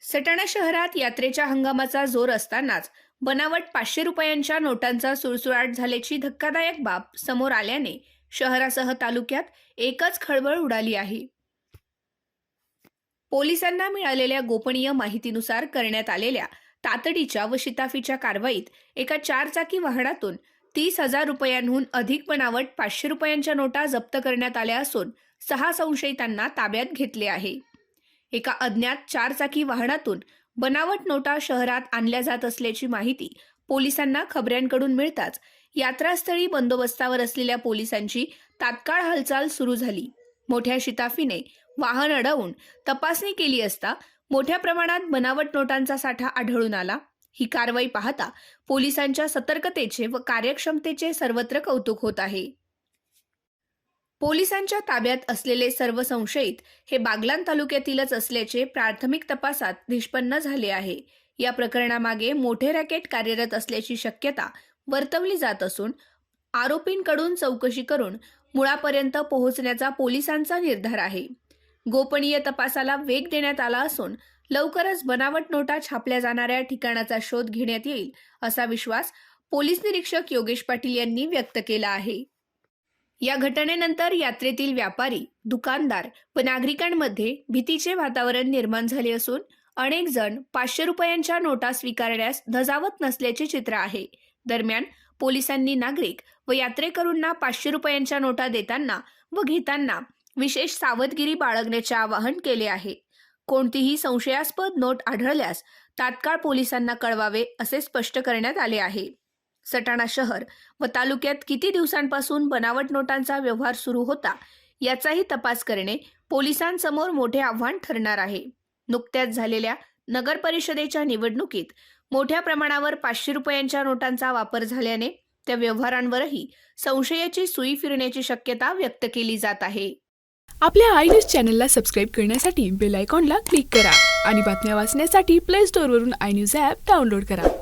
सटाणा शहरात यात्रेच्या हंगामाचा जोर असतानाच बनावट 500 रुपयांच्या नोटांचा सुळसुळाट झाल्याची धक्कादायक बाब समोर आल्याने शहरासह तालुक्यात एकच खळबळ उडाली आहे। पोलिसांना मिळालेल्या गोपनीय माहितीनुसार करण्यात आलेल्या तातडीच्या व शिताफीच्या कारवाईत एका 4 चाकी वाहनातून 30,000 रुपयांहून अधिक बनावट 500 रुपयांच्या नोटा जप्त करण्यात आल्या असून 6 संशयितांना ताब्यात घेतले आहे। एका अज्ञात 4 चाकी वाहनातून बनावट नोटा शहरात आणल्या जात असल्याची माहिती पोलिसांना खबऱ्यांकडून मिळताच यात्रास्थळी बंदोबस्तावर असलेल्या पोलिसांची तात्काळ हालचाल सुरू झाली। मोठ्या शिताफीने वाहन अडवून तपासणी केली असता मोठ्या प्रमाणात बनावट नोटांचा साठा आढळून आला। ही कारवाई पाहता पोलिसांच्या सतर्कतेचे व कार्यक्षमतेचे सर्वत्र कौतुक होत आहे। पोलिसांच्या ताब्यात असलेले सर्व संशयित हे बागलाण तालुक्यातीलच असल्याचे प्राथमिक तपासात निष्पन्न झाले आहे। या प्रकरणामागे मोठे रॅकेट कार्यरत असल्याची शक्यता वर्तवली जात असून आरोपींकडून चौकशी करून मुळापर्यंत पोहोचण्याचा पोलिसांचा निर्धार आहे। गोपनीय तपासाला वेग देण्यात आला असून लवकरच बनावट नोटा छापल्या जाणाऱ्या ठिकाणाचा शोध घेण्यात येईल असा विश्वास पोलीस निरीक्षक योगेश पाटील यांनी व्यक्त केला आहे। या घटनेनंतर यात्रेतील व्यापारी, दुकानदार व नागरिकांमध्ये भीतीचे वातावरण निर्माण झाले असून अनेक जण 500 रुपयांच्या नोटा स्वीकारण्यास धजावत नसल्याचे चित्र आहे। दरम्यान पोलिसांनी नागरिक व यात्रेकरूंना 500 रुपयांच्या नोटा देताना व घेताना विशेष सावधगिरी बाळगण्याचे आवाहन केले आहे। कोणतीही संशयास्पद नोट आढळल्यास तात्काळ पोलिसांना कळवावे असे स्पष्ट करण्यात आले आहे। सटाणा शहर व तालुक्यात किती दिवसांपासून बनावट नोटांचा व्यवहार सुरू होता याचाही तपास करणे पोलिसांसमोर मोठे आव्हान ठरणार आहे। नुकत्याच झालेल्या नगर परिषदेच्या निवडणुकीत मोठ्या प्रमाणावर 500 रुपयांच्या नोटांचा वापर झाल्याने त्या व्यवहारांवरही संशयाची सुई फिरण्याची शक्यता व्यक्त केली जात आहे। आपल्या आय न्यूज चॅनलला सबस्क्राईब करण्यासाठी बेल आयकॉनला क्लिक करा आणि बातम्या वाचण्यासाठी प्ले स्टोअरवरून आय न्यूज ॲप डाउनलोड करा।